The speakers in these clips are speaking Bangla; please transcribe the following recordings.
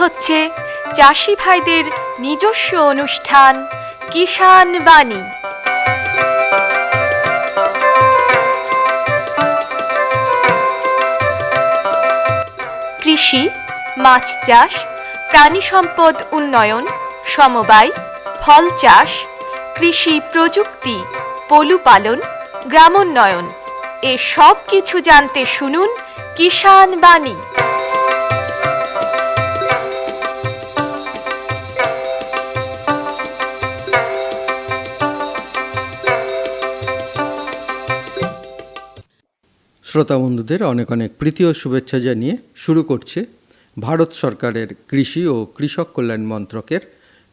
হচ্ছে চাষি ভাইদের নিজস্ব অনুষ্ঠান কিষাণ বাণী। কৃষি, মাছ চাষ, প্রাণী সম্পদ উন্নয়ন, সমবায়, ফল চাষ, কৃষি প্রযুক্তি, পশুপালন, গ্রামোন্নয়ন এ সব কিছু জানতে শুনুন কিষাণ বাণী। শ্রোতা বন্ধুদের অনেক অনেক প্রীতি ও শুভেচ্ছা জানিয়ে শুরু করছে ভারত সরকারের কৃষি ও কৃষক কল্যাণ মন্ত্রকের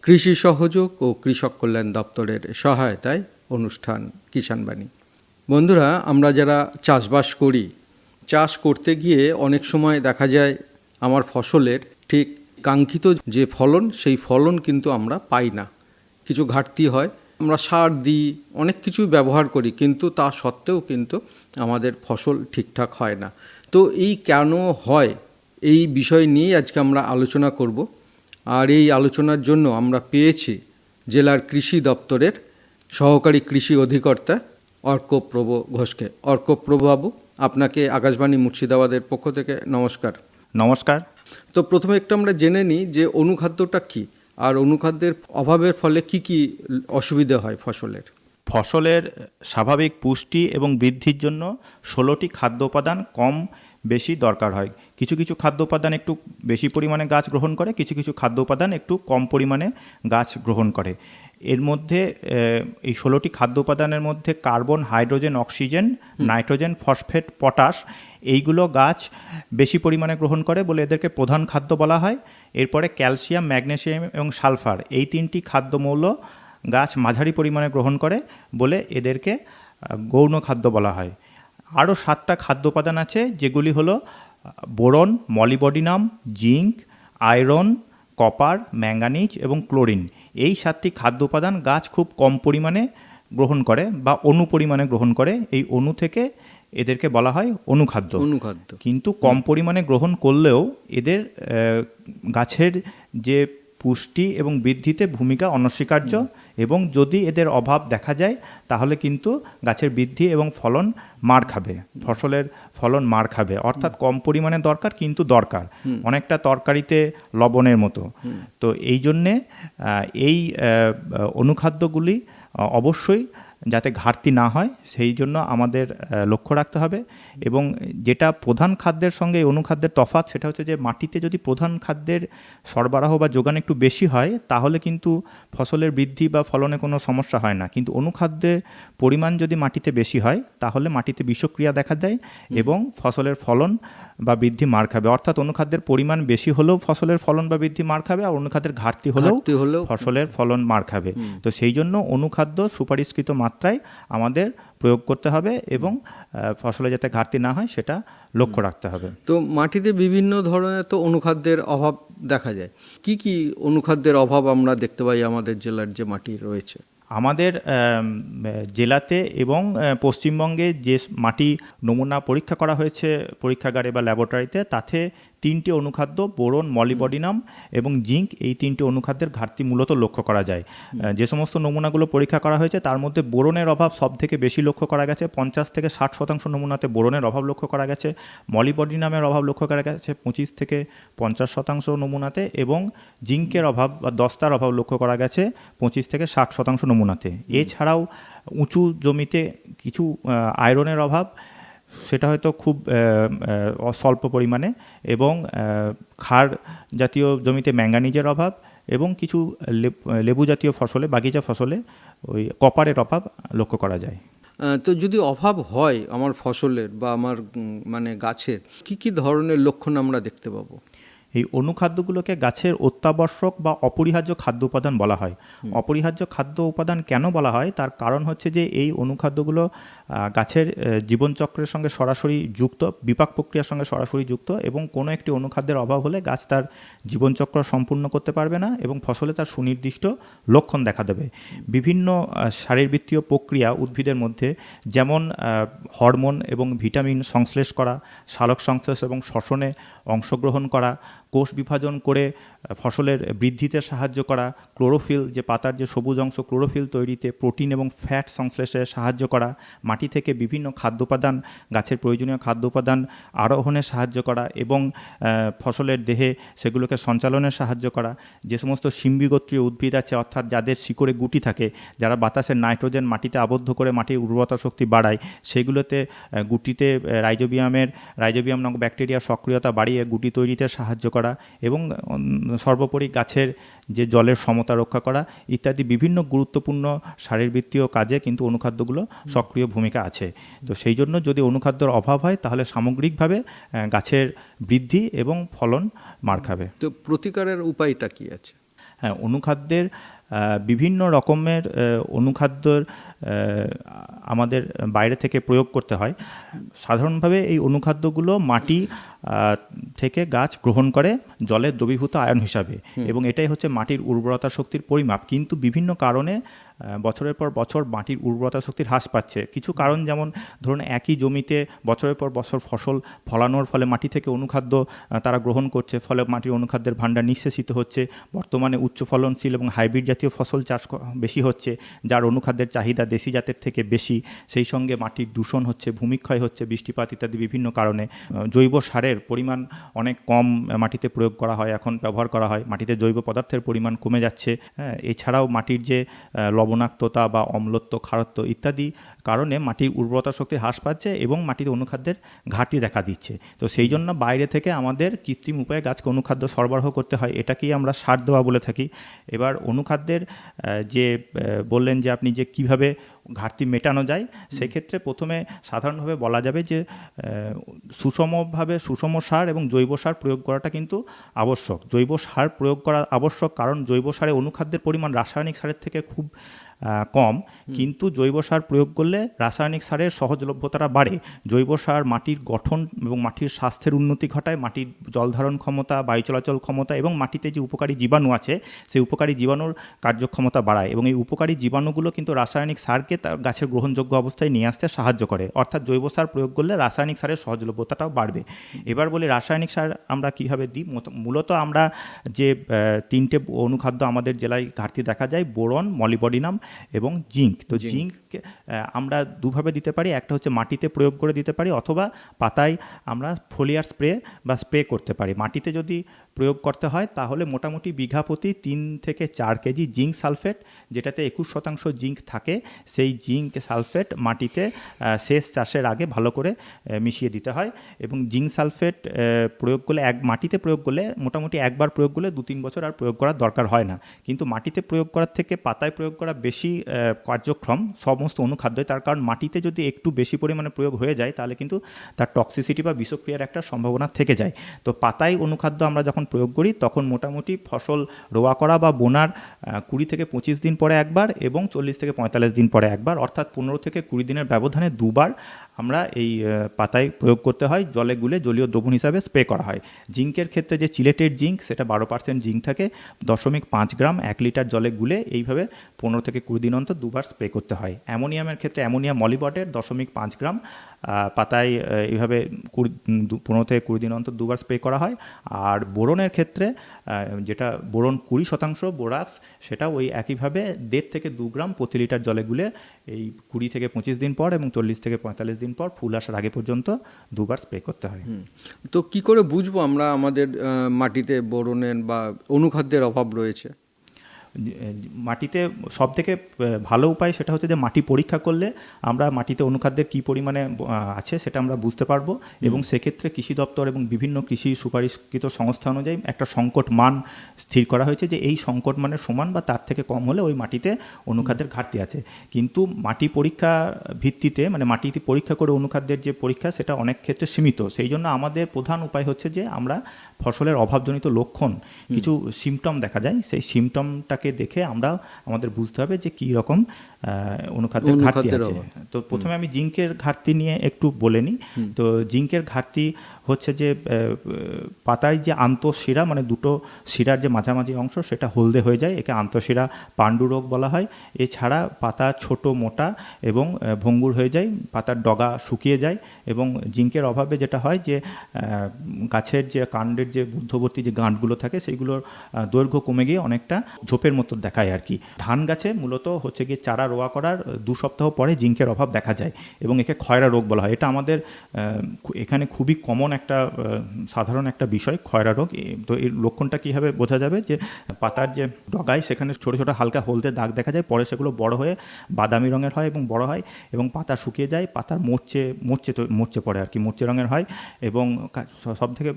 কৃষি সহযোগ ও কৃষক কল্যাণ দপ্তরের সহায়তায় অনুষ্ঠান কিষাণ বাণী। বন্ধুরা, আমরা যারা চাষবাস করি, চাষ করতে গিয়ে অনেক সময় দেখা যায় আমার ফসলের ঠিক কাঙ্ক্ষিত যে ফলন, সেই ফলন কিন্তু আমরা পাই না। কিছু ঘাটতি হয়, আমরা সার দিই, অনেক কিছু ব্যবহার করি, কিন্তু তা সত্ত্বেও কিন্তু আমাদের ফসল ঠিকঠাক হয় না। তো এই কেন হয়, এই বিষয় নিয়ে আজকে আমরা আলোচনা করব। আর এই আলোচনার জন্য আমরা পেয়েছি জেলার কৃষি দপ্তরের সহকারী কৃষি অধিকর্তা অর্কপ্রভ ঘোষকে। অর্কপ্রভ বাবু, আপনাকে আকাশবাণী মুর্শিদাবাদের পক্ষ থেকে নমস্কার। নমস্কার। তো প্রথমে একটু আমরা জেনে নিই যে অনুখাদ্যটা কী, আর অনুখাদ্যের অভাবের ফলে কি কি অসুবিধা হয় ফসলের। ফসলের স্বাভাবিক পুষ্টি এবং বৃদ্ধির জন্য 16টি খাদ্য উপাদান কম বেশি দরকার হয়। কিছু কিছু খাদ্য উপাদান একটু বেশি পরিমাণে গাছ গ্রহণ করে, কিছু কিছু খাদ্য উপাদান একটু কম পরিমাণে গাছ গ্রহণ করে। এর মধ্যে এই 16টি খাদ্য উপাদানের মধ্যে carbon, hydrogen, oxygen, nitrogen, phosphate, potash এইগুলো গাছ বেশি পরিমাণে গ্রহণ করে বলে এদেরকে প্রধান খাদ্য বলা হয়। এরপরে ক্যালসিয়াম, ম্যাগনেসিয়াম এবং সালফার এই 3টি খাদ্যমৌল গাছ মাঝারি পরিমাণে গ্রহণ করে বলে এদেরকে গৌণ খাদ্য বলা হয়। আরও 7টা খাদ্য উপাদান আছে, যেগুলি হলো boron, molybdenum, zinc, iron, copper, manganese এবং ক্লোরিন। এই 7টি খাদ্য উপাদান গাছ খুব কম পরিমাণে গ্রহণ করে বা অণু পরিমাণে গ্রহণ করে। এই অণু থেকে এদেরকে বলা হয় অনুখাদ্য। কিন্তু কম পরিমাণে গ্রহণ করলেও এদের গাছের যে পুষ্টি এবং বৃদ্ধিতে ভূমিকা অনস্বীকার্য, এবং যদি এদের অভাব দেখা যায় তাহলে কিন্তু গাছের বৃদ্ধি এবং ফলন মার খাবে, ফসলের ফলন মার খাবে। অর্থাৎ কম পরিমাণে দরকার, কিন্তু দরকার অনেকটা তরকারিতে লবণের মতো। তো এই জন্যে এই অনুখাদ্যগুলি অবশ্যই যাতে ঘাটতি না হয় সেই জন্য আমাদের লক্ষ্য রাখতে হবে। এবং যেটা প্রধান খাদ্যের সঙ্গে অনুখাদ্যের তফাৎ, সেটা হচ্ছে যে মাটিতে যদি প্রধান খাদ্যের সরবরাহ বা যোগান একটু বেশি হয় তাহলে কিন্তু ফসলের বৃদ্ধি বা ফলনে কোনো সমস্যা হয় না। কিন্তু অনুখাদ্যের পরিমাণ যদি মাটিতে বেশি হয় তাহলে মাটিতে বিষক্রিয়া দেখা দেয় এবং ফসলের ফলন বা বৃদ্ধি মার খাবে। অর্থাৎ অনুখাদ্যের পরিমাণ বেশি হলেও ফসলের ফলন বা বৃদ্ধি মার খাবে, আর অনুখাদ্যের ঘাটতি হলেও ফসলের ফলন মার খাবে। তো সেই জন্য অনুখাদ্য সুপারিশকৃত মাত্রায় আমাদের প্রয়োগ করতে হবে এবং ফসলে যাতে ঘাটতি না হয় সেটা লক্ষ্য রাখতে হবে। তো মাটিতে বিভিন্ন ধরনের তো অনুখাদ্যের অভাব দেখা যায়। কি কি অনুখাদ্যের অভাব আমরা দেখতে পাই আমাদের জেলার যে মাটি রয়েছে? আমাদের জেলাতে এবং পশ্চিমবঙ্গে যে মাটি নমুনা পরীক্ষা করা হয়েছে পরীক্ষাগারে বা ল্যাবরেটরিতে, তাতে 3টি অনুখাদ্য বোরন, মলিবডিনাম এবং জিঙ্ক, এই 3টি অনুখাদ্যের ঘাটতি মূলত লক্ষ্য করা যায়। যে সমস্ত নমুনাগুলো পরীক্ষা করা হয়েছে তার মধ্যে বোরনের অভাব সব থেকে বেশি লক্ষ্য করা গেছে, 50 থেকে 60% নমুনাতে বোরনের অভাব লক্ষ্য করা গেছে। মলিবডিনামের অভাব লক্ষ্য করা গেছে 25 থেকে 50% নমুনাতে, এবং জিঙ্কের অভাব বা দস্তার অভাব লক্ষ্য করা গেছে 25 থেকে 60% নমুনাতে। এছাড়াও উঁচু জমিতে কিছু আয়রনের অভাব, সেটা হয়তো খুব স্বল্প পরিমাণে, এবং ক্ষার জাতীয় জমিতে ম্যাঙ্গানিজের অভাব, এবং কিছু লেবু জাতীয় ফসলে, বাগিচা ফসলে ওই কপারের অভাব লক্ষ্য করা যায়। তো যদি অভাব হয় আমার ফসলের বা আমার মানে গাছের, কি কি ধরনের লক্ষণ আমরা দেখতে পাবো? এই অনুখাদ্যগুলোকে গাছের অত্যাবশ্যক বা অপরিহার্য খাদ্য উপাদান বলা হয়। অপরিহার্য খাদ্য উপাদান কেন বলা হয় তার কারণ হচ্ছে যে এই অনুখাদ্যগুলো গাছের জীবনচক্রের সঙ্গে সরাসরি যুক্ত, বিপাক প্রক্রিয়ার সঙ্গে সরাসরি যুক্ত, এবং কোনো একটি অনুখাদ্যের অভাব হলে গাছ তার জীবনচক্র সম্পূর্ণ করতে পারবে না এবং ফসলে তার সুনির্দিষ্ট লক্ষণ দেখা দেবে। বিভিন্ন শারীরবৃত্তীয় প্রক্রিয়া উদ্ভিদের মধ্যে, যেমন হরমোন এবং ভিটামিন সংশ্লেষ করা, সালোক সংশ্লেষ এবং শ্বসনে অংশগ্রহণ করা, কোষ বিভাজন করে ফসলের বৃদ্ধিতে সাহায্য করা, ক্লোরোফিল, যে পাতার যে সবুজ অংশ, ক্লোরোফিল তৈরিতে, প্রোটিন এবং ফ্যাট সংশ্লেষে সাহায্য করা, মাটি থেকে বিভিন্ন খাদ্যোপাদান, গাছের প্রয়োজনীয় খাদ্যোপাদান আরোহণে সাহায্য করা এবং ফসলের দেহে সেগুলোকে সঞ্চালনে সাহায্য করা। যে সমস্ত সিম্বিগোত্রীয় উদ্ভিদ আছে, অর্থাৎ যাদের শিকড়ে গুটি থাকে, যারা বাতাসের নাইট্রোজেন মাটিতে আবদ্ধ করে মাটির উর্বরতা শক্তি বাড়ায়, সেগুলোতে গুটিতে রাইজোবিয়াম নামক ব্যাকটেরিয়ার সক্রিয়তা বাড়িয়ে গুটি তৈরিতে সাহায্য করা এবং সর্বোপরি গাছের যে জলের সমতা রক্ষা করা ইত্যাদি বিভিন্ন গুরুত্বপূর্ণ শারীরবৃত্তীয় কাজে কিন্তু অনুখাদ্যগুলো সক্রিয় ভূমিকা আছে। তো সেই জন্য যদি অনুখাদ্যের অভাব হয় তাহলে সামগ্রিকভাবে গাছের বৃদ্ধি এবং ফলন মার খাবে। তো প্রতিকারের উপায়টা কি আছে? হ্যাঁ, অনুখাদ্যের বিভিন্ন রকমের অনুখাদ্যর আমাদের বাইরে থেকে প্রয়োগ করতে হয়। সাধারণভাবে এই অনুখাদ্যগুলো মাটি থেকে গাছ গ্রহণ করে জলের দ্রবীভূত আয়ন হিসাবে, এবং এটাই হচ্ছে মাটির উর্বরতা শক্তির পরিমাপ। কিন্তু বিভিন্ন কারণে বছরের পর বছর মাটির উর্বরতা শক্তির হ্রাস পাচ্ছে। কিছু কারণ, যেমন ধরুন একই জমিতে বছরের পর বছর ফসল ফলানোর ফলে মাটি থেকে অনুখাদ্য তারা গ্রহণ করছে, ফলে মাটির অনুখাদ্যের ভাণ্ডার নিঃশেষিত হচ্ছে। বর্তমানে উচ্চ ফলনশীল এবং হাইব্রিড জাতীয় ফসল চাষ বেশি হচ্ছে, যার অনুখাদ্যের চাহিদা দেশি জাতের থেকে বেশি। সেই সঙ্গে মাটির দূষণ হচ্ছে, ভূমিক্ষয় হচ্ছে, বৃষ্টিপাত ইত্যাদি বিভিন্ন কারণে। জৈব সারের পরিমাণ অনেক কম মাটিতে প্রয়োগ করা হয়, এখন ব্যবহার করা হয়, মাটিতে জৈব পদার্থের পরিমাণ কমে যাচ্ছে। এছাড়াও মাটির যে লবণাক্ততা বা অম্লত্ব, ক্ষারত্ব ইত্যাদি কারণে মাটির উর্বরতা শক্তি হ্রাস পাচ্ছে এবং মাটিতে অনুখাদ্যের ঘাটতি দেখা দিচ্ছে। তো সেই জন্য বাইরে থেকে আমাদের কৃত্রিম উপায়ে গাছকে অনুখাদ্য সরবরাহ করতে হয়, এটাকেই আমরা সার দেওয়া বলে থাকি। এবার অনুখাদ্যের যে বললেন যে আপনি যে কিভাবে ঘাটতি মেটানো যায়, সেক্ষেত্রে প্রথমে সাধারণভাবে বলা যাবে যে সুষম সার এবং জৈব সার প্রয়োগ করাটা কিন্তু আবশ্যক। জৈব সার প্রয়োগ করা আবশ্যক কারণ জৈব সারে অনুখাদ্যের পরিমাণ রাসায়নিক সারের থেকে খুব কম, কিন্তু জৈব সার প্রয়োগ করলে রাসায়নিক সারের সহজলভ্যতাটা বাড়ে। জৈব সার মাটির গঠন এবং মাটির স্বাস্থ্যের উন্নতি ঘটায়, মাটির জলধারণ ক্ষমতা, বায়ু চলাচল ক্ষমতা এবং মাটিতে যে উপকারী জীবাণু আছে সেই উপকারী জীবাণুর কার্যক্ষমতা বাড়ায়, এবং এই উপকারী জীবাণুগুলো কিন্তু রাসায়নিক সারকে তার গাছের গ্রহণযোগ্য অবস্থায় নিয়ে আসতে সাহায্য করে। অর্থাৎ জৈব সার প্রয়োগ করলে রাসায়নিক সারের সহজলভ্যতাটাও বাড়বে। এবার বলি রাসায়নিক সার আমরা কীভাবে দিই। মূলত আমরা যে তিনটে অনুখাদ্য আমাদের জেলায় ঘাটতি দেখা যায়, বোরন, মলিবডিনাম এবং জিঙ্ক। তো জিঙ্ক আমরা দুভাবে দিতে পারি, একটা হচ্ছে মাটিতে প্রয়োগ করে দিতে পারি, অথবা পাতায় আমরা ফোলিয়ার স্প্রে করতে পারি। মাটিতে যদি প্রয়োগ করতে হয় তাহলে মোটামুটি বিঘা প্রতি 3 থেকে 4 কেজি জিঙ্ক সালফেট, যেটাতে 21% জিঙ্ক থাকে, সেই জিঙ্ক সালফেট মাটিতে শেষ চাষের আগে ভালো করে মিশিয়ে দিতে হয়। এবং জিঙ্ক সালফেট প্রয়োগ করলে মাটিতে প্রয়োগ করলে মোটামুটি একবার প্রয়োগ করলে 2-3 বছর আর প্রয়োগ করার দরকার হয় না। কিন্তু মাটিতে প্রয়োগ করার থেকে পাতায় প্রয়োগ করা বেশি কার্যক্ষম সমস্ত অনুখাদ্য, তার কারণ মাটিতে যদি একটু বেশি পরিমাণে প্রয়োগ হয়ে যায় তাহলে কিন্তু তার টক্সিসিটি বা বিষক্রিয়ার একটা সম্ভাবনা থেকে যায়। তো পাতায় অনুখাদ্য আমরা যখন প্রয়োগ করি তখন মোটামুটি ফসল রোয়া করা বা বোনার 20 থেকে 25 দিন পরে একবার এবং 40 থেকে 45 দিন পরে একবার, অর্থাৎ 15 থেকে 20 দিনের ব্যবধানে দুবার আমরা এই পাতায় প্রয়োগ করতে হয়। জলে গুলে জলীয় দ্রবণ হিসাবে স্প্রে করা হয়। জিঙ্কের ক্ষেত্রে যে চিলেটেড জিঙ্ক, সেটা 12% জিঙ্ক থাকে, 0.5 গ্রাম 1 লিটার জলে গুলে এইভাবে 15 থেকে 20 দিন অন্তর দুবার স্প্রে করতে হয়। অ্যামোনিয়ামের ক্ষেত্রে অ্যামোনিয়াম মলিবডেট 0.5 গ্রাম পাতায় এইভাবে 15 থেকে 20 দিন অন্তর দুবার স্প্রে করা হয়। আর বোরনের ক্ষেত্রে যেটা বোরন 20% বোরাক্স, সেটা ওই একইভাবে 1.5 থেকে 2 গ্রাম প্রতি লিটার জলে গুলে এই 20 থেকে 25 দিন পর এবং 40 থেকে 45 দিন পর ফুল আসার আগে পর্যন্ত দুবার স্প্রে করতে হয়। তো কি করে বুঝবো আমরা আমাদের মাটিতে বোরনের বা অনুখাদ্যের অভাব রয়েছে? মাটিতে সবথেকে ভালো উপায় সেটা হচ্ছে যে মাটি পরীক্ষা করলে আমরা মাটিতে অনুখাদ্যের কী পরিমাণে আছে সেটা আমরা বুঝতে পারবো, এবং সেক্ষেত্রে কৃষি দপ্তর এবং বিভিন্ন কৃষি সুপারিশকৃত সংস্থা অনুযায়ী একটা সংকট মান স্থির করা হয়েছে যে এই সংকট মানের সমান বা তার থেকে কম হলে ওই মাটিতে অনুখাদ্যের ঘাটতি আছে। কিন্তু মাটি পরীক্ষা ভিত্তিতে, মানে মাটিতে পরীক্ষা করে অনুখাদ্যের যে পরীক্ষা, সেটা অনেক ক্ষেত্রে সীমিত। সেই জন্য আমাদের প্রধান উপায় হচ্ছে যে আমরা ফসলের অভাবজনিত লক্ষণ, কিছু সিমটম দেখা যায়, সেই সিমটমটাকে সেটাকে দেখে আমরা আমাদের বুঝতে হবে যে কী রকম অনুখাদ্যের ঘাটতি অনুখাদ্যের আছে। অভাব। তো প্রথমে আমি জিঙ্কের ঘাটতি নিয়ে একটু বলে নিই। তো জিঙ্কের ঘাটতি হচ্ছে যে পাতায় যে আন্তঃশিরা, মানে দুটো শিরার যে মাঝামাঝি অংশ সেটা হলদে হয়ে যায়, একে আন্তঃশিরা পাণ্ডু রোগ বলা হয়। এছাড়া পাতা ছোট মোটা এবং ভঙ্গুর হয়ে যায়, পাতার ডগা শুকিয়ে যায় এবং জিঙ্কের অভাবে যেটা হয় যে গাছের যে কাণ্ডের যে মধ্যবর্তী যে গাঁটগুলো থাকে সেইগুলোর দৈর্ঘ্য কমে গিয়ে অনেকটা ঝোপের মতো দেখায় আর কি। ধান গাছে মূলত হচ্ছে গিয়ে চারা রোয়া করার 2 সপ্তাহ পরে জিঙ্কের অভাব দেখা যায় এবং একে খয়রা রোগ বলা হয়। এটা আমাদের এখানে খুবই কমন একটা সাধারণ একটা বিষয়, খয়রা রোগ। তো এর লক্ষণটা কীভাবে বোঝা যাবে যে পাতার যে ডগায় সেখানে ছোটো ছোটো হালকা হলদে দাগ দেখা যায়, পরে সেগুলো বড় হয়ে বাদামি রঙের হয় এবং বড় হয় এবং পাতা শুকিয়ে যায়, পাতার মোচড়ে পড়ে আর কি, মোচড়ে রঙের হয় এবং সব থেকে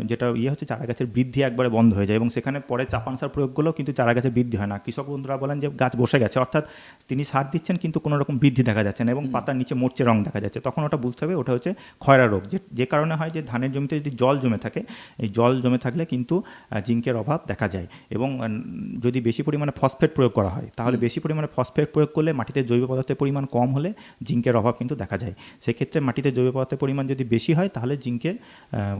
যেটা হচ্ছে চারা গাছের বৃদ্ধি একবারে বন্ধ হয়ে যায় এবং সেখানে পরে চাপান সার প্রয়োগ করলেও কিন্তু চারা গাছের বৃদ্ধি হয় না। কৃষক বন্ধুরা বলেন যে গাছ বসে গেছে, অর্থাৎ তিনি সার দিচ্ছেন কিন্তু কোনো রকম বৃদ্ধি দেখা যাচ্ছে না এবং পাতার নিচে মোচড়ে রং দেখা যাচ্ছে, তখন ওটা বুঝতে হবে ওটা হচ্ছে খয়রা রোগ। যে কারণে হয় যে ধানের জমিতে যদি জল জমে থাকে, এই জল জমে থাকলে কিন্তু জিঙ্কের অভাব দেখা যায় এবং যদি বেশি পরিমাণে ফসফেট প্রয়োগ করা হয় তাহলে বেশি পরিমাণে ফসফেট প্রয়োগ করলে মাটিতে জৈব পদার্থের পরিমাণ কম হলে জিঙ্কের অভাব কিন্তু দেখা যায়। সেক্ষেত্রে মাটিতে জৈব পদার্থের পরিমাণ যদি বেশি হয় তাহলে জিঙ্কের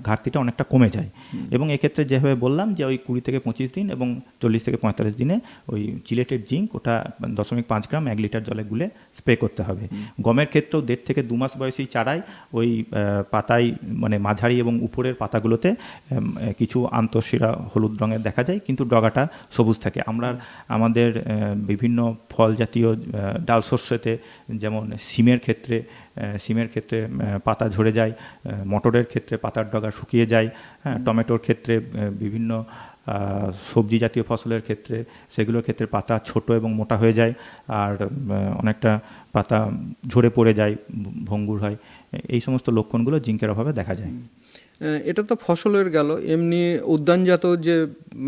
ঘাটতিটা অনেকটা কমে যায় এবং এক্ষেত্রে যেভাবে বললাম যে ওই 20 থেকে 25 দিন এবং 40 থেকে 45 দিনে ওই চিলেটেড জিঙ্ক ওটা 0.5 গ্রাম 1 লিটার জলে গুলে স্প্রে করতে হবে। গমের ক্ষেত্রেও 1.5 থেকে 2 মাস বয়সী চারায় ওই পাতায় মানে মাঝারি এবং উপরের পাতাগুলোতে কিছু আন্তঃশিরা হলুদ রঙের দেখা যায় কিন্তু ডগাটা সবুজ থাকে। আমরা আমাদের বিভিন্ন ফল জাতীয় ডাল শস্যতে যেমন সিমের ক্ষেত্রে পাতা ঝরে যায়, মটরের ক্ষেত্রে পাতার ডগা শুকিয়ে যায়, হ্যাঁ, টমেটোর ক্ষেত্রে বিভিন্ন সবজি জাতীয় ফসলের ক্ষেত্রে সেগুলোর ক্ষেত্রে পাতা ছোট এবং মোটা হয়ে যায় আর অনেকটা পাতা ঝরে পড়ে যায়, ভঙ্গুর হয়। এই সমস্ত লক্ষণগুলো জিঙ্কের অভাবে দেখা যায়। এটা তো ফসলের গেল, এমনি উদ্যানজাত যে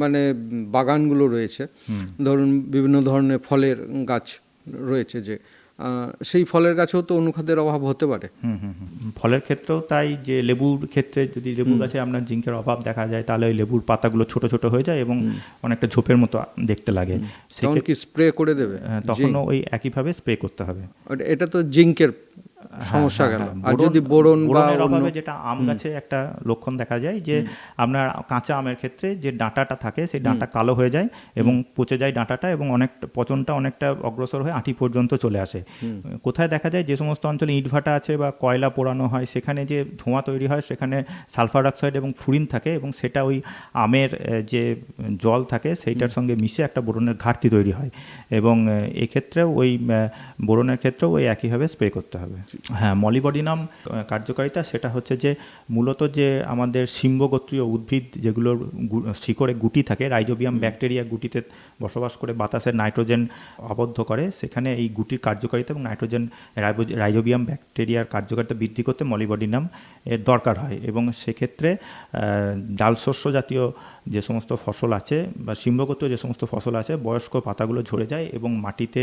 মানে বাগানগুলো রয়েছে, ধরুন বিভিন্ন ধরনের ফলের গাছ রয়েছে, যে সেই ফলের গাছেও তো অনুখাদ্যের অভাব হতে পারে। ফলের ক্ষেত্রেও তাই, যে লেবুর ক্ষেত্রে যদি লেবু গাছে আপনার জিঙ্কের অভাব দেখা যায় তাহলে ওই লেবুর পাতাগুলো ছোট ছোট হয়ে যায় এবং অনেকটা ঝোপের মতো দেখতে লাগে। তখন কি স্প্রে করে দেবে? তখনও ওই একইভাবে স্প্রে করতে হবে। এটা তো জিঙ্কের সমস্যা গেল। আর যদি বোরনের অভাবে যেটা আম গাছে একটা লক্ষণ দেখা যায় যে আপনার কাঁচা আমের ক্ষেত্রে যে ডাঁটাটা থাকে সেই ডাঁটা কালো হয়ে যায় এবং পচে যায় ডাঁটাটা এবং পচনটা অনেকটা অগ্রসর হয়ে আঁটি পর্যন্ত চলে আসে। কোথায় দেখা যায়? যে সমস্ত অঞ্চলে ইটভাটা আছে বা কয়লা পোড়ানো হয় সেখানে যে ধোঁয়া তৈরি হয় সেখানে সালফার ডাইঅক্সাইড এবং ফুরিন থাকে এবং সেটা ওই আমের যে জল থাকে সেইটার সঙ্গে মিশে একটা বোরনের ঘাটতি তৈরি হয় এবং এক্ষেত্রেও ওই বোরনের ক্ষেত্রেও ওই একইভাবে স্প্রে করতে হবে। হ্যাঁ, মলিবডিনাম কার্যকারিতা সেটা হচ্ছে যে মূলত যে আমাদের শিম্বগোত্রীয় উদ্ভিদ যেগুলোর শিকড়ে গুটি থাকে, রাইজোবিয়াম ব্যাকটেরিয়া গুটিতে বসবাস করে বাতাসের নাইট্রোজেন আবদ্ধ করে, সেখানে এই গুটির কার্যকারিতা এবং রাইজোবিয়াম ব্যাকটেরিয়ার কার্যকারিতা বৃদ্ধি করতে মলিবডিনাম এর দরকার হয় এবং সেক্ষেত্রে ডাল শস্য জাতীয় যে সমস্ত ফসল আছে বা শিম্বগোত্রীয় যে সমস্ত ফসল আছে বয়স্ক পাতাগুলো ঝরে যায় এবং মাটিতে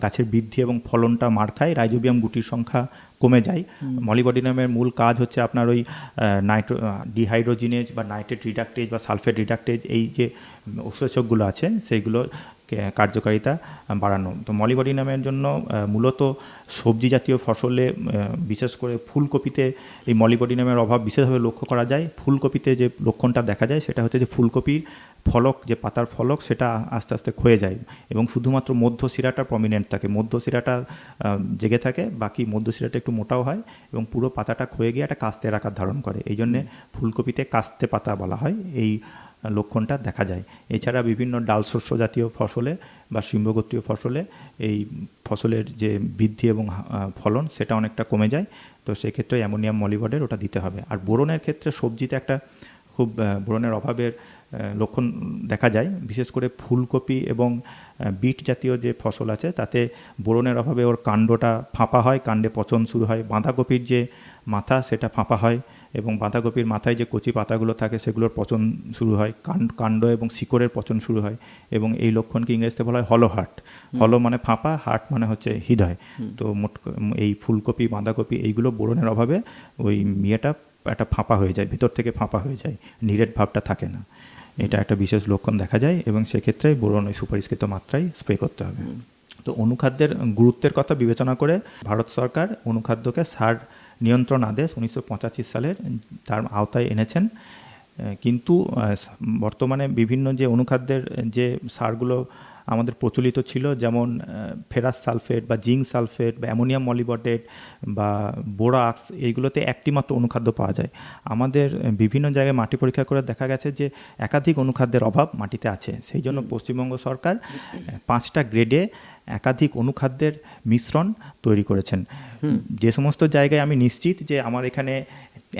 গাছের বৃদ্ধি এবং ফলনটা মার খায়, রাইজোবিয়াম গুটির সংখ্যা কমে যায়। মলিবডিনামের মূল কাজ হচ্ছে আপনার ওই ডিহাইড্রোজিনেজ বা নাইট্রেট রিডাক্টেজ বা সালফেট রিডাক্টেজ, এই যে উৎসেচকগুলো আছে সেইগুলো কার্যকারিতা বাড়ানো। তো মলিবডিনামের জন্য মূলত সবজি জাতীয় ফসলে বিশেষ করে ফুলকপিতে এই মলিবডিনামের অভাব বিশেষভাবে লক্ষ্য করা যায়। ফুলকপিতে যে লক্ষণটা দেখা যায় সেটা হচ্ছে যে ফুলকপির ফলক, যে পাতার ফলক, সেটা আস্তে আস্তে ক্ষয়ে যায় এবং শুধুমাত্র মধ্য শিরাটা প্রমিনেন্ট থাকে, মধ্য শিরাটা জেগে থাকে, বাকি মধ্য শিরাটা একটু মোটাও হয় এবং পুরো পাতাটা ক্ষয়ে গিয়ে একটা কাস্তের আকার ধারণ করে। এই জন্যে ফুলকপিতে কাস্তে পাতা বলা হয়, এই লক্ষণটা দেখা যায়। এছাড়া বিভিন্ন ডাল শস্য জাতীয় ফসলে বা শিম্বগোত্রীয় ফসলে এই ফসলের যে বৃদ্ধি এবং ফলন সেটা অনেকটা কমে যায়। তো সেক্ষেত্রে অ্যামোনিয়াম মলিবডেট ওটা দিতে হবে। আর বোরনের ক্ষেত্রে সবজিতে একটা খুব বোরনের অভাবের লক্ষণ দেখা যায়, বিশেষ করে ফুলকপি এবং বিট জাতীয় যে ফসল আছে তাতে বোরনের অভাবে ওর কাণ্ডটা ফাঁপা হয়, কাণ্ডে পচন শুরু হয়। বাঁধাকপির যে মাথা সেটা ফাঁপা হয় এবং বাঁধাকপির মাথায় যে কচি পাতাগুলো থাকে সেগুলোর পচন শুরু হয়, কাণ্ড এবং শিকড়ের পচন শুরু হয় এবং এই লক্ষণকে ইংরেজিতে বলা হয় হলো হার্ট। হলো মানে ফাঁপা, হার্ট মানে হচ্ছে হৃদয়। তো এই ফুলকপি, বাঁধাকপি এইগুলো বোরনের অভাবে ওই একটা ফাঁপা হয়ে যায়, ভিতর থেকে ফাঁপা হয়ে যায়, নিরেট ভাবটা থাকে না। এটা একটা বিশেষ লক্ষণ দেখা যায় এবং সেক্ষেত্রে বোরন ওই সুপারিশকৃত মাত্রায় স্প্রে করতে হবে। তো অনুখাদ্যের গুরুত্বের কথা বিবেচনা করে ভারত সরকার অনুখাদ্যকে সার নিয়ন্ত্রণ আদেশ 1985 সালের তার আওতায় এনেছেন। কিন্তু বর্তমানে বিভিন্ন যে অনুখাদ্যের যে সারগুলো আমাদের প্রচলিত ছিল, যেমন ফেরাস সালফেট বা জিঙ্ক সালফেট বা অ্যামোনিয়াম মলিবডেট বা বোরাক্স, এইগুলোতে একটি মাত্র অনুখাদ্য পাওয়া যায়। আমাদের বিভিন্ন জায়গায় মাটি পরীক্ষা করে দেখা গেছে যে একাধিক অনুখাদ্যের অভাব মাটিতে আছে। সেই জন্য পশ্চিমবঙ্গ সরকার 5টা গ্রেডে একাধিক অনুখাদ্যের মিশ্রণ তৈরি করেছেন। যে সমস্ত জায়গায় আমি নিশ্চিত যে আমার এখানে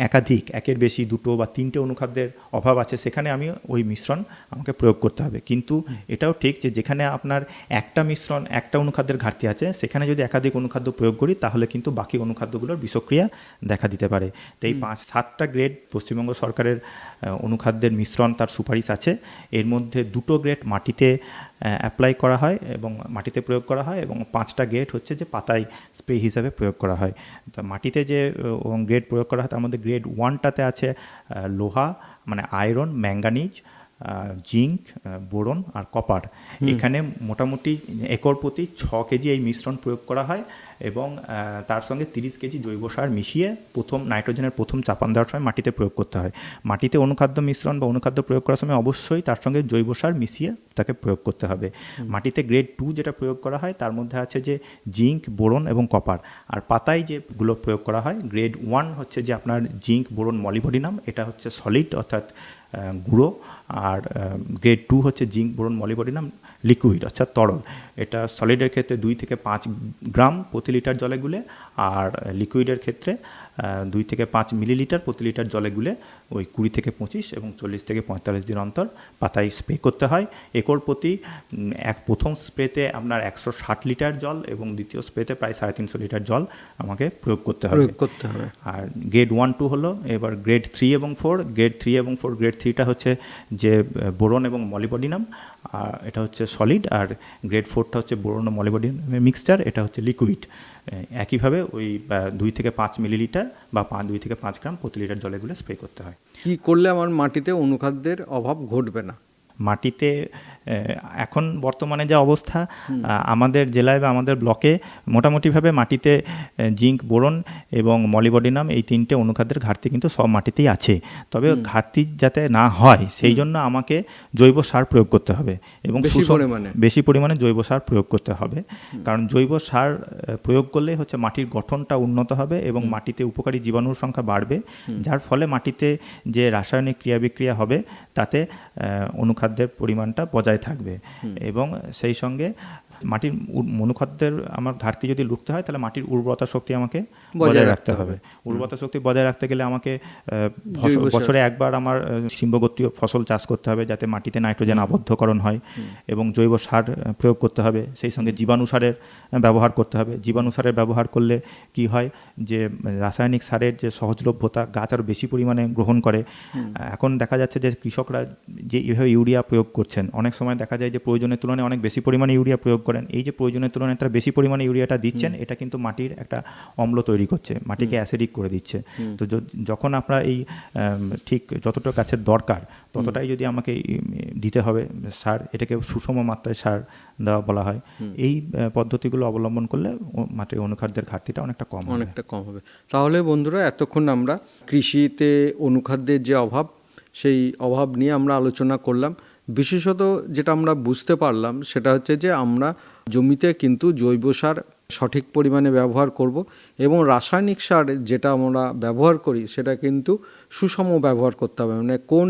একাধিক, একের বেশি, 2 বা 3টে অনুখাদ্যের অভাব আছে, সেখানে আমি ওই মিশ্রণ আমাকে প্রয়োগ করতে হবে। কিন্তু এটাও ঠিক যে যেখানে আপনার একটা মিশ্রণ, একটা অনুখাদ্যের ঘাটতি আছে, সেখানে যদি একাধিক অনুখাদ্য প্রয়োগ করি তাহলে কিন্তু বাকি অনুখাদ্যগুলোর বিষক্রিয়া দেখা দিতে পারে। তো এই 5-7টা গ্রেড পশ্চিমবঙ্গ সরকারের অনুখাদ্যের মিশ্রণ তার সুপারিশ আছে। এর মধ্যে 2টো গ্রেড মাটিতে অ্যাপ্লাই করা হয় এবং মাটিতে প্রয়োগ করা হয়, এবং 5টা গ্রেড হচ্ছে যে পাতায় স্প্রে হিসাবে প্রয়োগ করা হয়। তো মাটিতে যে গ্রেড প্রয়োগ করা হয় তার মধ্যে গ্রেড 1টাতে আছে লোহা, মানে আয়রন, ম্যাঙ্গানিজ, জিঙ্ক, বোরন আর কপার। এখানে মোটামুটি একর প্রতি 6 কেজি এই মিশ্রণ প্রয়োগ করা হয় এবং তার সঙ্গে 30 কেজি জৈব সার মিশিয়ে নাইট্রোজেনের প্রথম চাপান দেওয়ার সময় মাটিতে প্রয়োগ করতে হয়। মাটিতে অনুখাদ্য মিশ্রণ বা অনুখাদ্য প্রয়োগ করার সময় অবশ্যই তার সঙ্গে জৈব সার মিশিয়ে তাকে প্রয়োগ করতে হবে। মাটিতে গ্রেড 2 যেটা প্রয়োগ করা হয় তার মধ্যে আছে যে জিঙ্ক, বোরন এবং কপার। আর পাতায় যেগুলো প্রয়োগ করা হয়, গ্রেড 1 হচ্ছে যে আপনার জিঙ্ক, বোরন, মলিবডিনাম, এটা হচ্ছে সলিড অর্থাৎ গুঁড়ো। আর গ্রেড 2 হচ্ছে জিঙ্ক, বোরন, মলিবডিনাম লিকুইড অর্থাৎ তরল। এটা সলিডের ক্ষেত্রে 2 থেকে 5 গ্রাম প্রতি লিটার জলে গুলে, আর লিকুইডের ক্ষেত্রে 2 থেকে 5 মিলিলিটার প্রতি লিটার জলে গুলে ওই 20 থেকে 25 এবং 40 থেকে 45 দিন অন্তর পাতায় স্প্রে করতে হয়। একর প্রতি প্রথম স্প্রেতে আপনার 160 লিটার জল এবং দ্বিতীয় স্প্রেতে প্রায় 350 লিটার জল আমাকে প্রয়োগ করতে হবে। আর গ্রেড 1-2 হলো। এবার গ্রেড 3 এবং 4, গ্রেড 3টা হচ্ছে যে বোরন এবং মলিবডিনাম, আর এটা হচ্ছে সলিড। আর গ্রেড 4টা হচ্ছে বোরন ও মলিবডিনামের মিক্সচার, এটা হচ্ছে লিকুইড। একইভাবে ওই 2 থেকে 5 মিলিলিটার বা 2 থেকে 5 গ্রাম প্রতি লিটার জলে গুলে স্প্রে করতে হয়। কি করলে আমার মাটিতে অনুখাদ্যের অভাব ঘটবে না? মাটিতে এখন বর্তমানে যা অবস্থা, আমাদের জেলায় বা আমাদের ব্লকে মোটামুটিভাবে মাটিতে জিঙ্ক, বোরন এবং মলিবডিনাম এই 3টে অনুখাদ্যের ঘাটতি কিন্তু সব মাটিতেই আছে। তবে ঘাটতি যাতে না হয় সেই জন্য আমাকে জৈব সার প্রয়োগ করতে হবে এবং বেশি পরিমাণে জৈব সার প্রয়োগ করতে হবে। কারণ জৈব সার প্রয়োগ করলে হচ্ছে মাটির গঠনটা উন্নত হবে এবং মাটিতে উপকারী জীবাণুর সংখ্যা বাড়বে, যার ফলে মাটিতে যে রাসায়নিক ক্রিয়া বিক্রিয়া হবে তাতে অনুখাদ্যের পরিমাণটা বজায় থাকবে। এবং সেই সঙ্গে মাটির অনুখাদ্যের আমার ঘাটতি যদি রুখতে হয় তাহলে মাটির উর্বরতা শক্তি আমাকে বজায় রাখতে হবে। উর্বরতা শক্তি বজায় রাখতে গেলে আমাকে বছরে একবার আমার সিম্বগোত্রীয় ফসল চাষ করতে হবে যাতে মাটিতে নাইট্রোজেন আবদ্ধকরণ হয়, এবং জৈব সার প্রয়োগ করতে হবে। সেই সঙ্গে জীবাণু সারের ব্যবহার করতে হবে। জীবাণু সারের ব্যবহার করলে কি হয় যে রাসায়নিক সারের যে সহজলভ্যতা গাছ আরও বেশি পরিমাণে গ্রহণ করে। এখন দেখা যাচ্ছে যে কৃষকরা যে এইভাবে ইউরিয়া প্রয়োগ করছেন, অনেক সময় দেখা যায় যে প্রয়োজনের তুলনায় অনেক বেশি পরিমাণে ইউরিয়া প্রয়োগ করেন। এই যে প্রয়োজনের তুলনায় তারা বেশি পরিমাণে ইউরিয়াটা দিচ্ছেন, এটা কিন্তু মাটির একটা অম্ল তৈরি করছে, মাটিকে অ্যাসিডিক করে দিচ্ছে। তো যখন আপনারা এই ঠিক যতটা গাছের দরকার ততটাই যদি আমাকে দিতে হবে সার, এটাকে সুষম মাত্রায় সার দেওয়া বলা হয়। এই পদ্ধতিগুলো অবলম্বন করলে মাটির অনুখাদ্যের ঘাটতিটা অনেকটা কম হবে। তাহলে বন্ধুরা, এতক্ষণ আমরা কৃষিতে অনুখাদ্যের যে অভাব, সেই অভাব নিয়ে আমরা আলোচনা করলাম। বিশেষত যেটা আমরা বুঝতে পারলাম সেটা হচ্ছে যে আমরা জমিতে কিন্তু জৈব সার সঠিক পরিমাণে ব্যবহার করব এবং রাসায়নিক সার যেটা আমরা ব্যবহার করি সেটা কিন্তু সুষম ব্যবহার করতে হবে। মানে কোন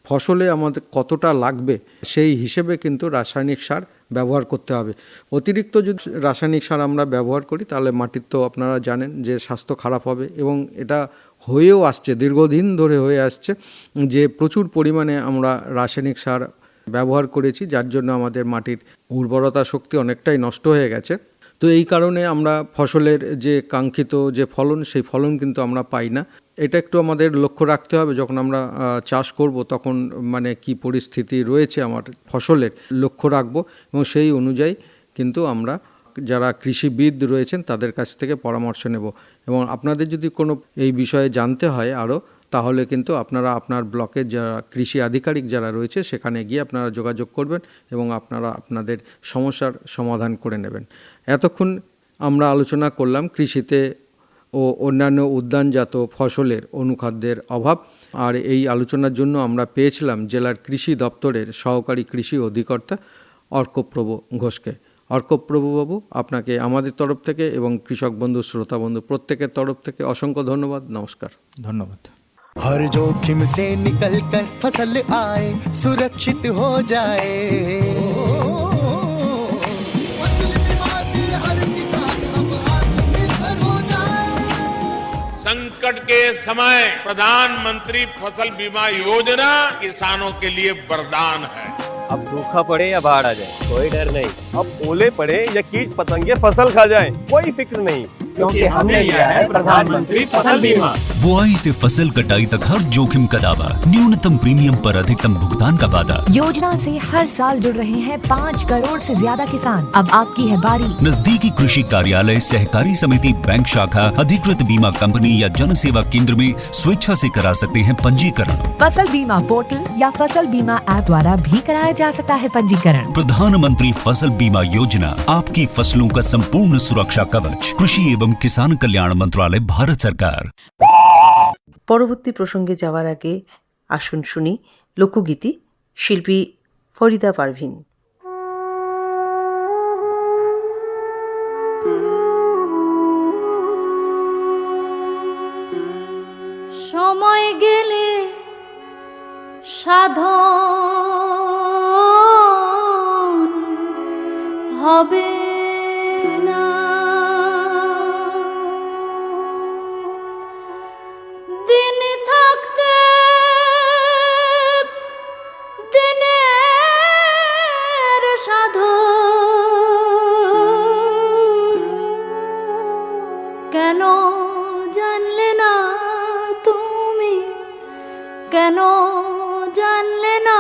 ফসলে আমাদের কতটা লাগবে সেই হিসেবে কিন্তু রাসায়নিক সার ব্যবহার করতে হবে। অতিরিক্ত যদি রাসায়নিক সার আমরা ব্যবহার করি তাহলে মাটির তো আপনারা জানেন যে স্বাস্থ্য খারাপ হবে, এবং এটা হয়েও আসছে, দীর্ঘদিন ধরে হয়ে আসছে যে প্রচুর পরিমাণে আমরা রাসায়নিক সার ব্যবহার করেছি, যার জন্য আমাদের মাটির উর্বরতা শক্তি অনেকটাই নষ্ট হয়ে গেছে। তো এই কারণে আমরা ফসলের যে কাঙ্ক্ষিত যে ফলন, সেই ফলন কিন্তু আমরা পাই না। এটা একটু আমাদের লক্ষ্য রাখতে হবে যখন আমরা চাষ করব, তখন মানে কি পরিস্থিতি রয়েছে আমার ফসলের লক্ষ্য রাখবো, এবং সেই অনুযায়ী কিন্তু আমরা যারা কৃষিবিদ রয়েছেন তাদের কাছ থেকে পরামর্শ নেব। এবং আপনাদের যদি কোনো এই বিষয়ে জানতে হয় আরও, তাহলে কিন্তু আপনারা আপনার ব্লকের যারা কৃষি আধিকারিক যারা রয়েছে সেখানে গিয়ে আপনারা যোগাযোগ করবেন এবং আপনারা আপনাদের সমস্যার সমাধান করে নেবেন। এতক্ষণ আমরা আলোচনা করলাম কৃষিতে ও অন্যান্য উদ্যানজাত ফসলের অনুখাদ্যের অভাব, আর এই আলোচনার জন্য আমরা পেয়েছিলাম জেলার কৃষি দপ্তরের সহকারী কৃষি অধিকর্তা অর্কপ্রভ ঘোষকে। অর্কপ্রভবাবু, আপনাকে আমাদের তরফ থেকে এবং কৃষক বন্ধু শ্রোতা বন্ধু প্রত্যেকের তরফ থেকে অসংখ্য ধন্যবাদ। নমস্কার। ধন্যবাদ। हर जोखिम से निकल कर फसल आए, सुरक्षित हो जाए। फसल बीमा से हर किसान अब आत्मनिर्भर हो जाए। संकट के समय प्रधानमंत्री फसल बीमा योजना किसानों के लिए वरदान है। अब सूखा पड़े या बाढ़ आ जाए कोई डर नहीं, अब ओले पड़े या कीट पतंगे फसल खा जाए कोई फिक्र नहीं, क्योंकि हमने लिया है प्रधानमंत्री फसल बीमा। बुआई से फसल कटाई तक हर जोखिम का दावा, न्यूनतम प्रीमियम पर अधिकतम भुगतान का वादा। योजना से हर साल जुड़ रहे हैं 5 करोड़ से ज्यादा किसान। अब आपकी है बारी। नजदीकी कृषि कार्यालय, सहकारी समिति, बैंक शाखा, अधिकृत बीमा कंपनी या जन सेवा केंद्र में स्वेच्छा से करा सकते हैं पंजीकरण। फसल बीमा पोर्टल या फसल बीमा ऐप द्वारा भी कराया जा सकता है पंजीकरण। प्रधानमंत्री फसल बीमा योजना, आपकी फसलों का संपूर्ण सुरक्षा कवच। कृषि एवं किसान कल्याण मंत्रालय, भारत सरकार। পরবর্তী প্রসঙ্গে যাওয়ার আগে আসুন শুনি লোকগীতি, শিল্পী ফরিদা পারভিন। সময় গেলে সাধন হবে না, দিন থাকতে দিনের সাধন কেন জানলে না তুমি, কেন জানলে না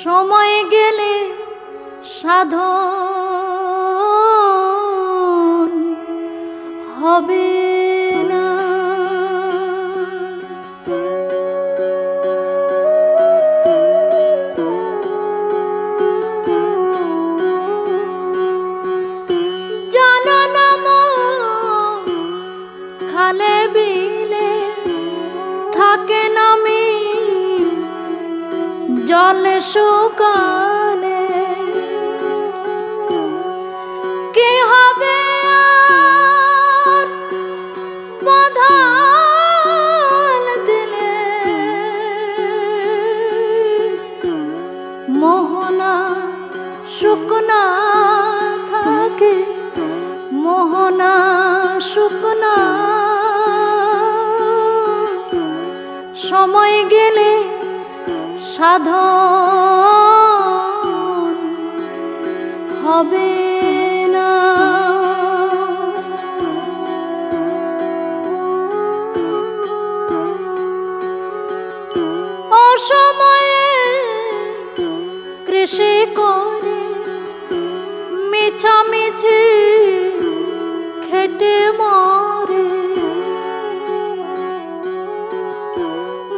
সময় গেলে সাধন হবে না। জানো না মন খালে বিলে থাকে নামি জল শুকালে, কি হবে আর বাঁধাল দিলে, মোহনা শুকনা থাকে, মোহনা শুকনা সময় গেলে সাধন হবে না। অসময়ে কৃষি করে মিছামিছি খেটে মরে,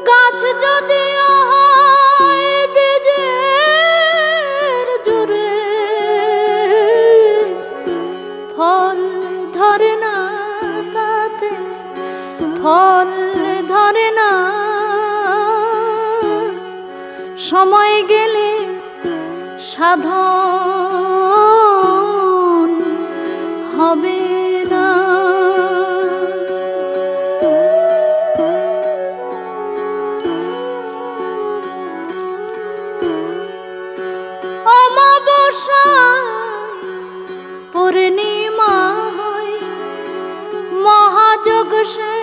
গাছ যদি হয় বীজের জুড়ে, ফল ধরে না তাতে, ফল ধরে না সময় গেলে সাধন হবে না। অমাবস্যায় পূর্ণিমা হয়, মহাযোগ সে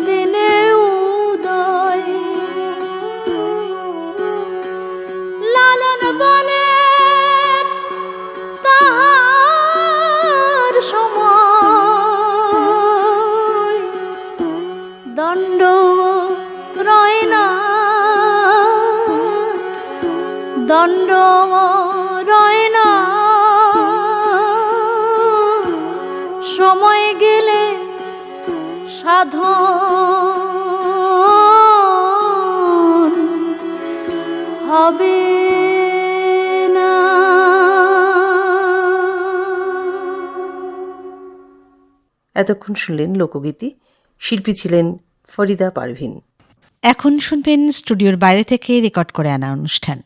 দিনে উদয়, লালন বলে তাহার সময়, দণ্ড রয় না, দণ্ড রয় না সময় গেলে সাধন হবে না। এতক্ষণ শুনলেন লোকগীতি। শিল্পী ছিলেন ফরিদা পারভিন। এখন শুনবেন স্টুডিওর বাইরে থেকে রেকর্ড করে আনা অনুষ্ঠান।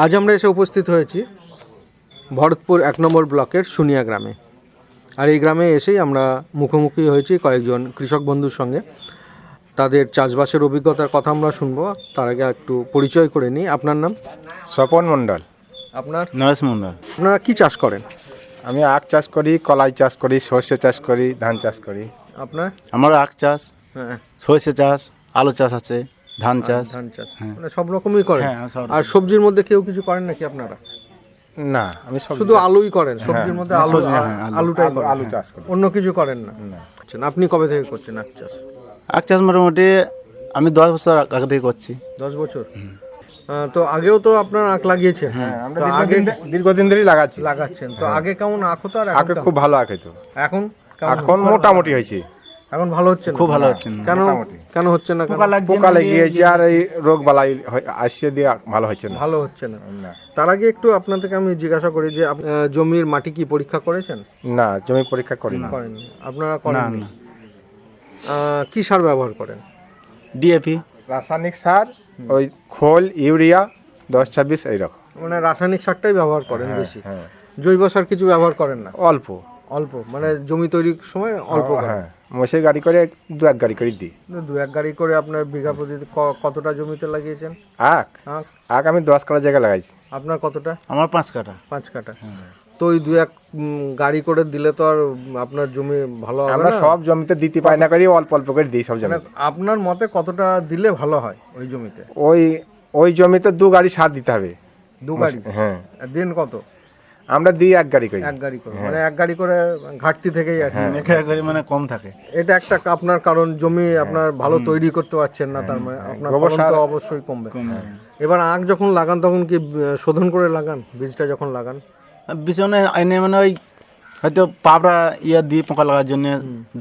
আজ আমরা এসে উপস্থিত হয়েছি ভরতপুর 1 নম্বর ব্লকের সুনিয়া গ্রামে। আর এই গ্রামে এসেই আমরা মুখোমুখি হয়েছি কয়েকজন কৃষক বন্ধুর সঙ্গে। তাদের চাষবাসের অভিজ্ঞতার কথা আমরা শুনবো। তার আগে একটু পরিচয় করে নিই। আপনার নাম? স্বপন মণ্ডল। আপনার? নরেশ মণ্ডল। আপনারা কি চাষ করেন? আমি আখ চাষ করি, কলাই চাষ করি, সর্ষে চাষ করি, ধান চাষ করি। আপনার? আমার আখ চাষ, হ্যাঁ, সর্ষে চাষ, আলু চাষ আছে, ধান চাষ। ধান চাষ মানে সব রকমই করেন? হ্যাঁ, সব রকম। আর সবজির মধ্যে কেউ কিছু করেন নাকি আপনারা? না, আমি শুধু আলুই করেন? সবজির মধ্যে আলু, আলুটাই করেন? আলু চাষ করি, অন্য কিছু করেন না? আপনি কবে থেকে করছেন আখ চাষ? আখ চাষ মোটামুটি আমি 10 বছর আগে থেকে করছি। 10 বছর? তো আগেও তো আপনার আখ লাগিয়েছেন? তো আগে দীর্ঘদিন ধরেই লাগাচ্ছেন। তো আগে কেমন আখ হতো আর আগে খুব ভালো আখ হতো। এখন এখন মোটামুটি হয়েছে। এখন ভালো হচ্ছে না? খুব ভালো হচ্ছে না। কেন হচ্ছে না? পোকা লেগেছে আর এই রোগ বালাই আসছে দিয়ে ভালো হচ্ছে না। ভালো হচ্ছে না। তার আগে একটু আপনার থেকে আমি জিজ্ঞাসা করি যে জমির মাটি কি পরীক্ষা করেছেন? না, জমি পরীক্ষা করি না। করেন? আপনারা করেন না? কি সার ব্যবহার করেন? ডিএপি, রাসায়নিক সার, ওই খোল, ইউরিয়া, 10-26 এইরকম। মানে রাসায়নিক সারটাই ব্যবহার করেন বেশি? জৈব সার কিছু ব্যবহার করেন না? অল্প অল্প, মানে জমি তৈরির সময় অল্প? হ্যাঁ, মোষের গাড়ি করে 2-1 গাড়ি করে দিই। 2-1 গাড়ি করে আপনার বিঘা প্রতি কতটা জমিতে লাগিয়েছেন আখ? আখ আমি 10 কাঠা জায়গা লাগাইছি। আপনার কতটা? আমার 5 কাঠা। 5 কাঠা। তো ওই 2-1 গাড়ি করে দিলে তো আর আপনার জমি ভালো হবে না? আমরা সব জমিতে দিতে পাই না, করি অল্প অল্প করে দিই সব জমিতে। আপনার মতে কতটা দিলে ভালো হয় ওই জমিতে? ওই জমিতে 2 গাড়ি সার দিতে হবে। 2 গাড়ি? হ্যাঁ। দিন কত? আমরা দিই 1 গাড়ি করে। 1 গাড়ি করে, মানে 1 গাড়ি করে ঘাটতি থেকেই আর কি। 1 গাড়ি মানে কম থাকে। এটা একটা আপনার কারণ, জমি আপনার ভালো তৈরি করতে পারছেন না, তার মানে আপনার ফলন তো অবশ্যই কমবে। এবার আখ যখন লাগান তখন কি শোধন করে লাগান? বীজটা যখন লাগান পিছনে আইনে মানে ওই হয়তো পাবড়া দিয়ে পোকা লাগার জন্য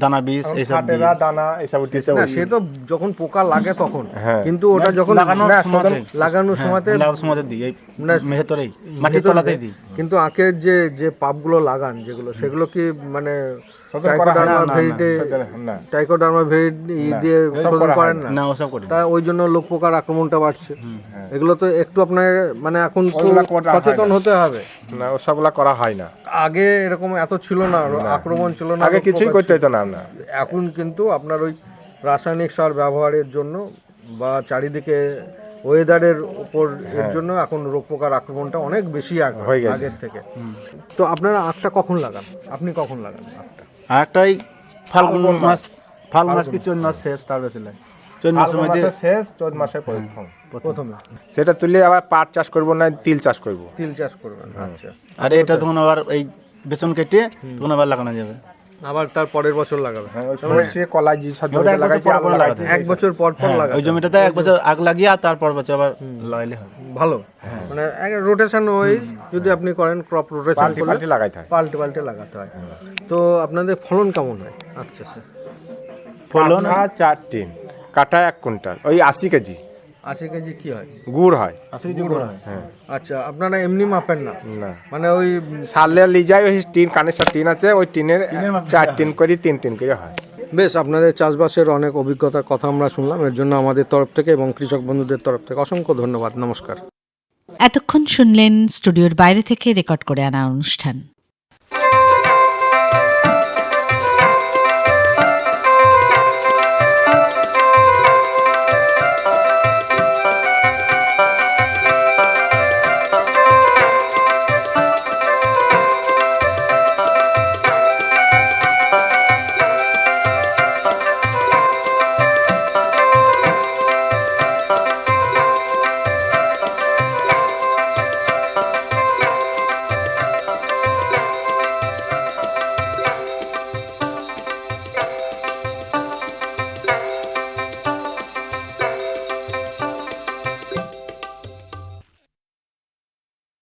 দানা বীজ এইসব দানা এইসব উঠেছে। না, সে তো যখন পোকা লাগে তখন, কিন্তু ওটা যখন লাগানোর সময়তে দিই, এই ভেতরেই মাটির তলাতেই দিই। কিন্তু আখের যে পাপগুলো লাগান যেগুলো, সেগুলো কি মানে টাইকোডার্মা ভেরিটি দিয়ে শোধন করেন না? না, ওসব করি। তাই ওই জন্য লোক পোকার আক্রমণটা বাড়ছে। এগুলো তো একটু আপনার মানে এখন সচেতন হতে হবে। না, ওসবগুলা করা হয় না। আগে এরকম এত ছিল না, আক্রমণ ছিল না, আগে কিছুই করতে হতো না। এখন কিন্তু আপনার ওই রাসায়নিক সার ব্যবহারের জন্য বা চারিদিকে ওয়েদারের উপর এর জন্য এখন রোগ পোকার আক্রমণটা অনেক বেশি আগের থেকে। তো আপনারা আখটা কখন লাগান? আপনি কখন লাগান আখটা? আখটাই ফাল্গুন মাস কি চৈত মাস শেষ, তার বেশি লাগে। চৈত মাসের মধ্যে শেষ, চৈত মাসে প্রথমে সেটা তুলে আবার পাট চাষ করব না তিল চাষ করব। তিল চাষ করবেন? আচ্ছা। আর এটা তখন আবার এই বেসন কেটে তখন আবার লাগানো যাবে। আবার তার পরের বছর লাগাবে? সে কলাই জি সব লাগাইছে, 1 বছর পর লাগাবে। ওই জমিটাতে 1 বছর আগ লাগিয়ে আর তারপর বছর আবার লাগাইলে হবে ভালো। মানে রোটেশন ওয়াইজ যদি আপনি করেন, ক্রপ রোটেশন পাল্টে লাগাইতে হয়, পাল্টে লাগাতে হয়। তো আপনাদের ফলন কেমন হয় আখ চাষে? ফলন 4 টিন, কাটা 1 কুইন্টাল, ওই 80 কেজি। 80 কেজি কি হয়? গুড় হয়। 80 কেজি গুড় হয়? হ্যাঁ। আচ্ছা, আপনারা এমনি মাপেন না? না, মানে ওই সালে লি যায়, ওই টিন কানেকশন টিন আছে, ওই টিনের 4 টিন করে 3 টিন করে হয়। বেশ, আপনাদের চাষবাসের অনেক অভিজ্ঞতার কথা আমরা শুনলাম। এর জন্য আমাদের তরফ থেকে এবং কৃষক বন্ধুদের তরফ থেকে অসংখ্য ধন্যবাদ। নমস্কার। এতক্ষণ শুনলেন স্টুডিওর বাইরে থেকে রেকর্ড করে আনা অনুষ্ঠান।